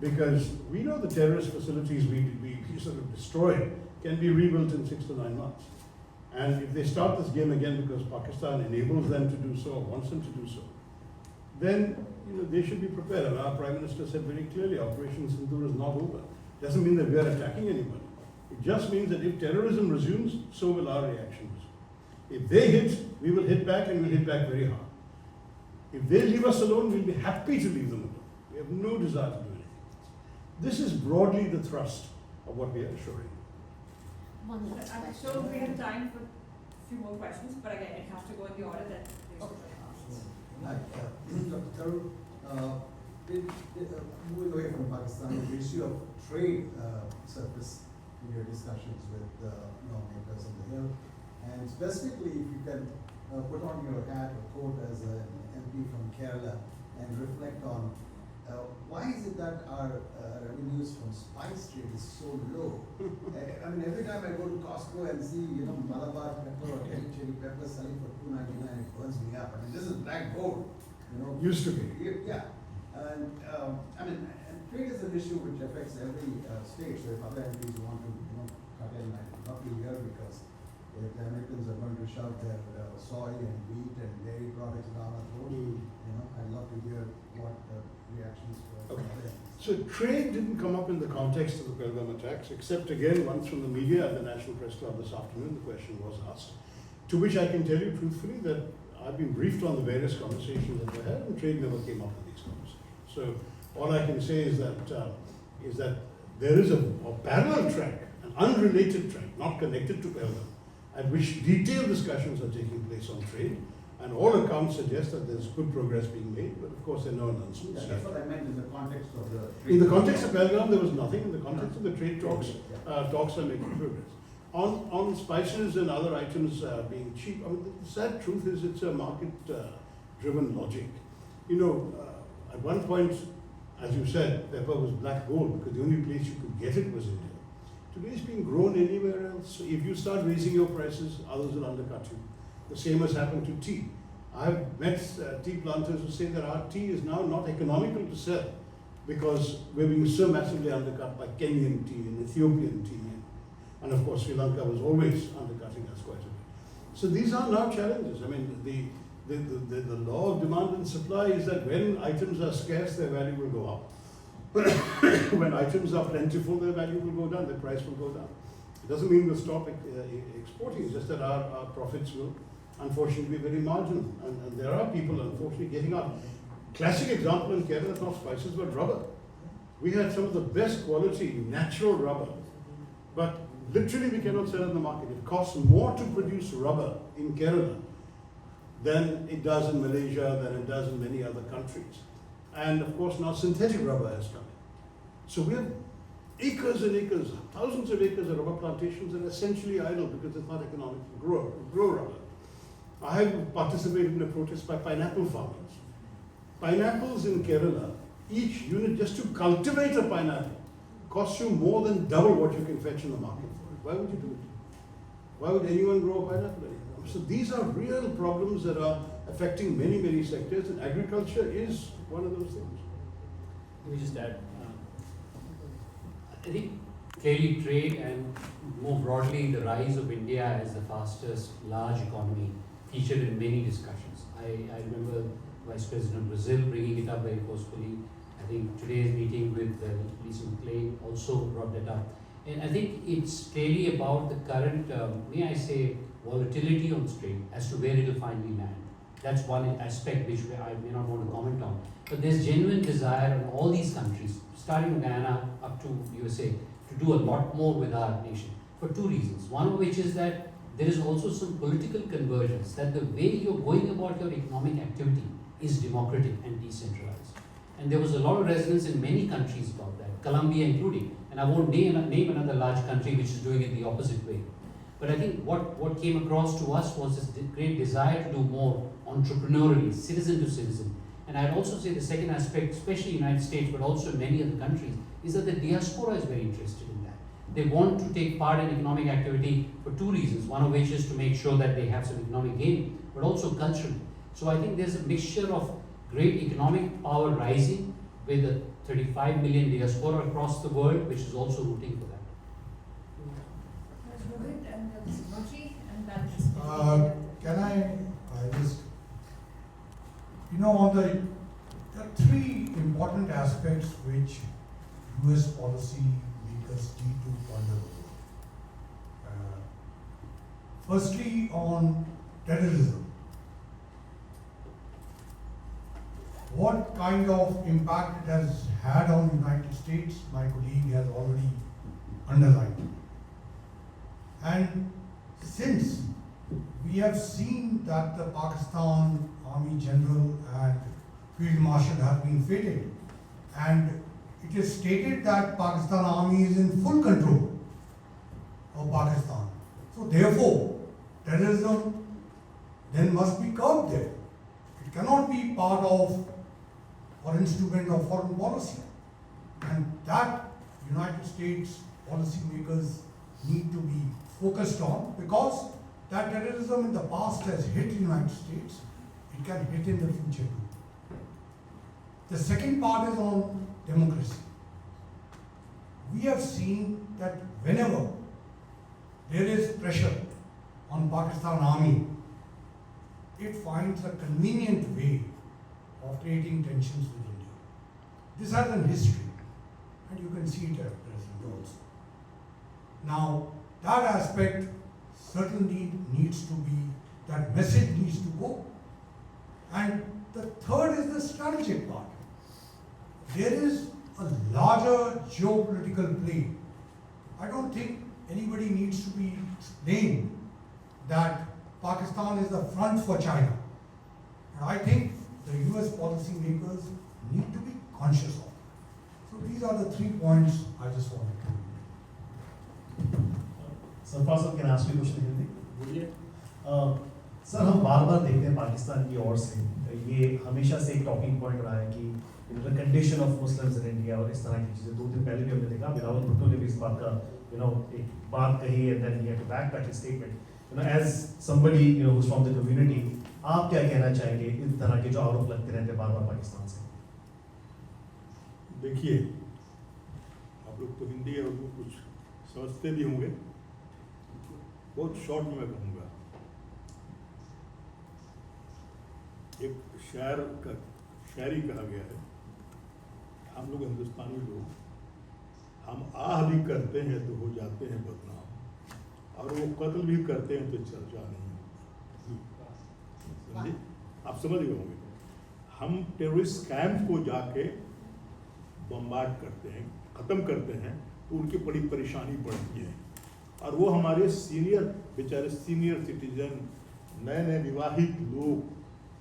because we know the terrorist facilities we sort of destroyed can be rebuilt in 6 to 9 months. And if they start this game again because Pakistan enables them to do so, or wants them to do so, then they should be prepared. And our Prime Minister said very clearly, Operation Sindoor is not over. Doesn't mean that we are attacking anybody. It just means that if terrorism resumes, so will our reaction resume. If they hit, we will hit back, and we'll hit back very hard. If they leave us alone, we'll be happy to leave them alone. We have no desire to do anything else. This is broadly the thrust of what we are assuring. One last I'm question. sure we have time for a few more questions, but again, it has to go in the order that they should be asked. Hi, Dr. Tharoor, moving away from Pakistan, the issue of trade surfaced in your discussions with lawmakers on the Hill, and specifically if you can put on your hat or coat as an MP from Kerala and reflect on why is it that our revenues from spice trade is so low? I mean, every time I go to Costco and see, Malabar pepper or cherry pepper selling for $2.99, it burns me up. I mean, this is black gold, Used to be. Yeah. And and trade is an issue which affects every state. So if other MPs want to cut in, I would not be here because if the Americans are going to shove their soy and wheat and dairy products down our throat, you know, I'd love to hear what the reactions were. Okay. So trade didn't come up in the context of the Pahalgam attacks, except again once from the media at the National Press Club this afternoon, the question was asked. To which I can tell you truthfully that I've been briefed on the various conversations that were had, and trade never came up in these conversations. So all I can say is that there is a parallel track, an unrelated track, not connected to Pahalgam, at which detailed discussions are taking place on trade, and all accounts suggest that there's good progress being made, but of course there are no announcements. Yeah, that's what I meant in the context of the. In the context of Pahalgam, there was nothing. In the context of the trade talks, Yeah. talks are making progress. On spices and other items being cheap, I mean, the sad truth is it's a market-driven logic. You know, at one point, as you said, pepper was black gold because the only place you could get it was India. Today it's being grown anywhere else. So if you start raising your prices, others will undercut you. The same has happened to tea. I've met tea planters who say that our tea is now not economical to sell because we're being so massively undercut by Kenyan tea and Ethiopian tea. And of course, Sri Lanka was always undercutting us quite a bit. So these are now challenges. I mean, the law of demand and supply is that when items are scarce, their value will go up. When items are plentiful, their value will go down, their price will go down. It doesn't mean we'll stop exporting, it's just that our profits will unfortunately be very marginal. And there are people unfortunately getting up. Classic example in Kerala, not spices, but rubber. We had some of the best quality natural rubber, but literally we cannot sell in the market. It costs more to produce rubber in Kerala than it does in Malaysia, than it does in many other countries. And of course now synthetic rubber has come in. So we have acres and acres, thousands of acres of rubber plantations that are essentially idle because it's not economic to grow rubber. I have participated in a protest by pineapple farmers. Pineapples in Kerala, each unit just to cultivate a pineapple costs you more than double what you can fetch in the market for it. Why would you do it? Why would anyone grow a pineapple anymore? So these are real problems that are affecting many, many sectors, and agriculture is one of those things. Let me just add, I think clearly trade and more broadly the rise of India as the fastest large economy featured in many discussions. I remember Vice President of Brazil bringing it up very forcefully. I think today's meeting with Lisa McLean also brought that up. And I think it's clearly about the current, may I say, volatility on trade as to where it will finally land. That's one aspect which I may not want to comment on. But there's genuine desire in all these countries, starting with Guyana up to USA, to do a lot more with our nation for two reasons. One of which is that there is also some political convergence, that the way you're going about your economic activity is democratic and decentralized. And there was a lot of resonance in many countries about that, Colombia including. And I won't name another large country which is doing it the opposite way. But I think what came across to us was this great desire to do more entrepreneurially, citizen to citizen. And I'd also say the second aspect, especially in the United States, but also in many other countries, is that the diaspora is very interested in that. They want to take part in economic activity for two reasons, one of which is to make sure that they have some economic gain, but also culturally. So I think there's a mixture of great economic power rising with a 35 million diaspora across the world, which is also rooting for that. Can I just, on there are three important aspects which US policy makers need to ponder over. Firstly, on terrorism. What kind of impact it has had on the United States, my colleague has already underlined. And since we have seen that the Pakistan Army General and Field Marshal have been fated, and it is stated that Pakistan Army is in full control of Pakistan. So therefore, terrorism then must be curbed there. It cannot be part of or instrument of foreign policy. And that United States policymakers need to be focused on, because that terrorism in the past has hit the United States, it can hit in the future too. The second part is on democracy. We have seen that whenever there is pressure on Pakistan Army, it finds a convenient way of creating tensions with India. This has a history, and you can see it at present also. Now, that aspect certainly needs to be, that message needs to go. And the third is the strategic part. There is a larger geopolitical play. I don't think anybody needs to be explained that Pakistan is the front for China. And I think the US policymakers need to be conscious of. So these are the 3 points I just wanted to sir first can ask you question Hindi बोलिए sir हम बार बार देखते हैं पाकिस्तान की ओर से ये हमेशा से एक टॉकिंग पॉइंट रहा है कि the condition of Muslims in India और इस तरह की चीज़ें 2 दिन पहले भी हमने देखा बिलावल भुट्टो ने भी इस बात का एक बात कही and then he had to back that statement as somebody who's from the community आप क्या कहना चाहेंगे इस तरह के जो आरोप लगते रहते हैं बार बार पाकिस्तान से देखिए आप लोग तो हिंदी और उर्दू कुछ समझते भी होंगे, बहुत शॉर्ट में मैं कहूँगा। एक शायरी कहा गया है, हम लोग हिंदुस्तानी लोग हम आह भी करते हैं तो हो जाते हैं बदनाम, और वो कत्ल भी करते हैं तो चर्चा नहीं होती। आप समझ गए होंगे। हम टेररिस्ट कैंप को जाके बम्बार्ड करते हैं, ख़त्म करते हैं, तो उनकी बड़ी परेशानी पड़ती है। और वो हमारे सीनियर बेचारे सीनियर सिटीजन, नए नए विवाहित लोग,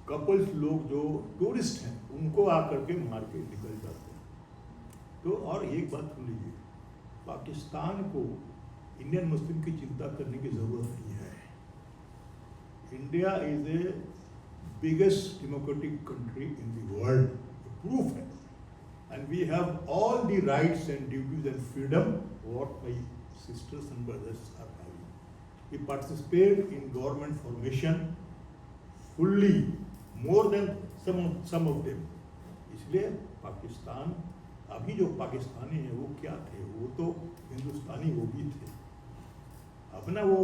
कपल्स लोग जो टूरिस्ट हैं, उनको आकर के मार के निकल जाते हैं। तो और एक बात सुन लीजिए, पाकिस्तान को इंडियन मुस्लिम की चिंता करने की ज़रूरत नहीं है। India is a biggest democratic country in the world, proof है। And we have all the rights and duties and freedom what my sisters and brothers are having. We participate in government formation fully, more than some of them. इसलिए पाकिस्तान, अभी जो पाकिस्तानी हैं वो क्या थे, वो तो हिंदुस्तानी वो भी थे। अब ना वो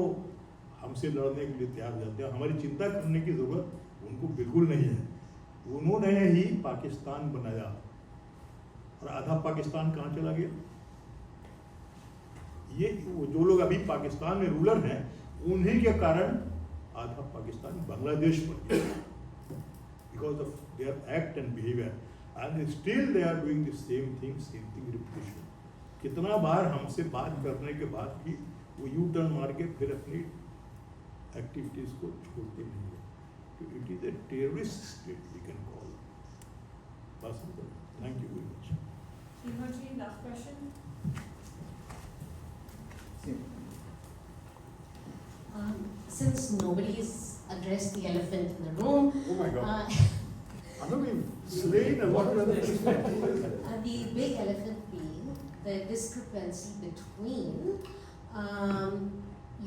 हमसे लड़ने के लिए तैयार हो जाते हैं, हमारी चिंता करने की ज़रूरत उनको बिल्कुल नहीं है। उन्होंने ही पाकिस्तान बनाया, और आधा पाकिस्तान कहाँ चला गया? ये जो लोग अभी पाकिस्तान में रूलर हैं, उन्हीं के कारण आधा पाकिस्तान बांग्लादेश बन गया, because of their act and behaviour, and still they are doing the same thing repetition. कितना बार हमसे बात करने के बाद भी वो यू टर्न मार के फिर अपनी एक्टिविटीज को छोड़ते नहीं है। तो it is a terrorist state we can call. बस thank you very much. Emerging, last question. Since nobody's addressed the elephant in the room, Oh my God. I'm not being slain and what are the the big elephant being the discrepancy between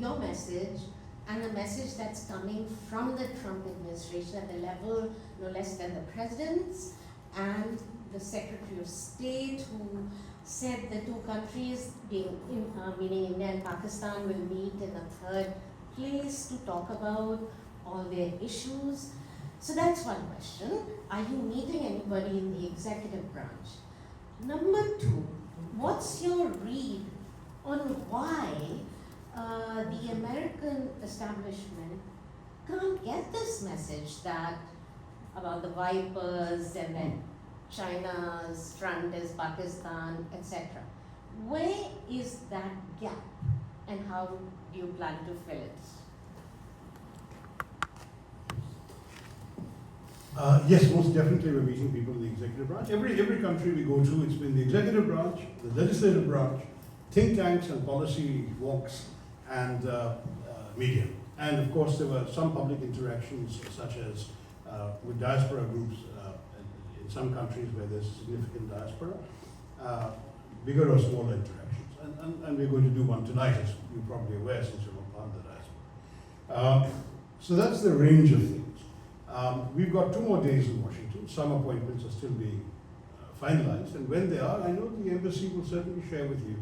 your message and the message that's coming from the Trump administration at the level no less than the president's and the Secretary of State, who said the 2 countries, meaning India and Pakistan, will meet in a 3rd place to talk about all their issues. So that's one question. Are you meeting anybody in the executive branch? Number 2, what's your read on why the American establishment can't get this message about the vipers and then China's front is Pakistan, etc. Where is that gap and how do you plan to fill it? Yes, most definitely we're meeting people in the executive branch. Every country we go to, it's been the executive branch, the legislative branch, think tanks and policy walks, and media. And of course there were some public interactions such as with diaspora groups in some countries where there's significant diaspora, bigger or smaller interactions. And we're going to do one tonight, as you're probably aware, since you're not part of the diaspora. So that's the range of things. We've got 2 more days in Washington. Some appointments are still being finalized, and when they are, I know the embassy will certainly share with you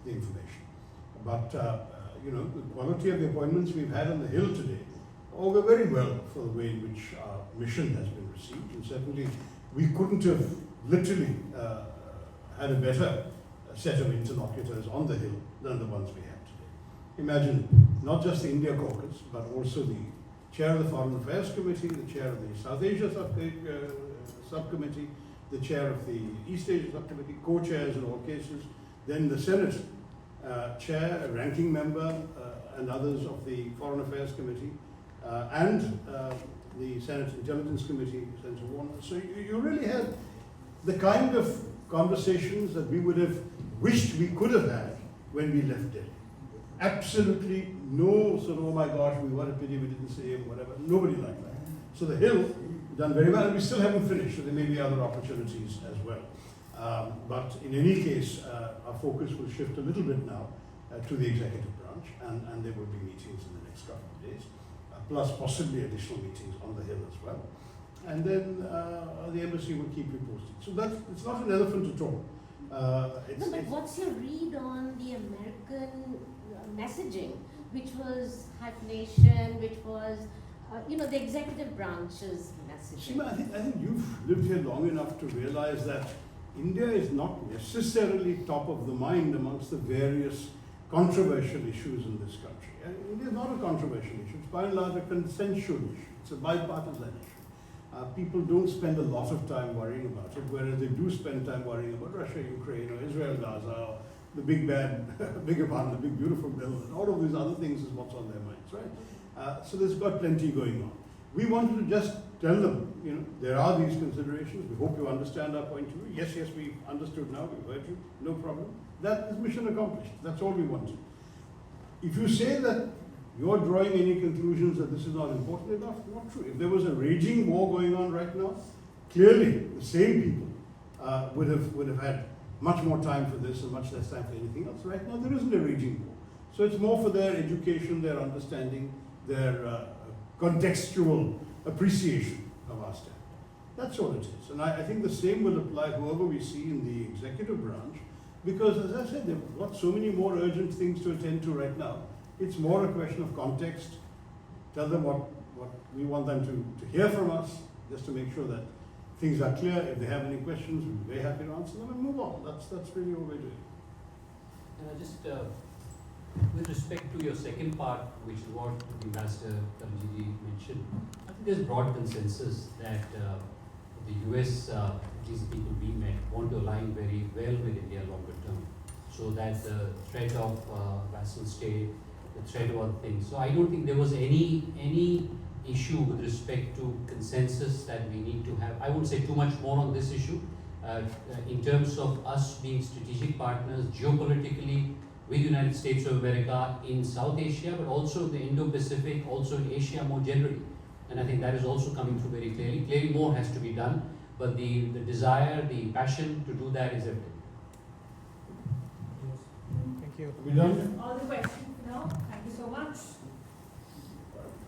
the information. But the quality of the appointments we've had on the Hill today augur very well for the way in which our mission has been received. And certainly we couldn't have literally had a better set of interlocutors on the Hill than the ones we have today. Imagine not just the India caucus, but also the chair of the Foreign Affairs Committee, the chair of the South Asia subcommittee, the chair of the East Asia subcommittee, co-chairs in all cases, then the Senate chair, a ranking member, and others of the Foreign Affairs Committee, and the Senate Intelligence Committee, Senator Warner. So you really had the kind of conversations that we would have wished we could have had when we left Delhi. Absolutely no sort of, oh my gosh, what a pity we didn't say him, whatever. Nobody like that. So the Hill done very well, and we still haven't finished, so there may be other opportunities as well. But in any case, our focus will shift a little bit now to the executive branch, and there will be meetings in the next couple of days, plus possibly additional meetings on the Hill as well. And then the embassy will keep you posted. So it's not an elephant at all. No, but what's your read on the American messaging, which was hyphenation, which was, the executive branch's messaging? Seema, I think you've lived here long enough to realize that India is not necessarily top of the mind amongst the various controversial issues in this country. India is not a controversial issue. It's by and large a consensual issue. It's a bipartisan issue. People don't spend a lot of time worrying about it, whereas they do spend time worrying about Russia, Ukraine, or Israel, Gaza, or the big bad, bigger part, the big beautiful bill, and all of these other things is what's on their minds, right? So there's got plenty going on. We wanted to just tell them, there are these considerations. We hope you understand our point of view. Yes, we understood now, we've heard you, no problem. That is mission accomplished. That's all we wanted. If you say that you're drawing any conclusions that this is not important enough, not true. If there was a raging war going on right now, clearly the same people would have had much more time for this and much less time for anything else. Right now there isn't a raging war. So it's more for their education, their understanding, their contextual appreciation of our stand. That's all it is. And I think the same will apply whoever we see in the executive branch, because as I said, they've got so many more urgent things to attend to right now. It's more a question of context. Tell them what we want them to hear from us, just to make sure that things are clear. If they have any questions, we'll be very happy to answer them and move on. That's really what we're doing. Just with respect to your second part, which is what the Ambassador Kalamjiji mentioned, I think there's broad consensus that the US, at least the people we met, want to align very well with India longer term, so that the threat of vassal state, the threat of other things. So I don't think there was any issue with respect to consensus that we need to have. I won't say too much more on this issue. In terms of us being strategic partners geopolitically with the United States of America in South Asia, but also the Indo-Pacific, also in Asia more generally. And I think that is also coming through very clearly. Clearly more has to be done, but the desire, the passion to do that is evident. Thank you. Are we done? All the questions now. Thank you so much.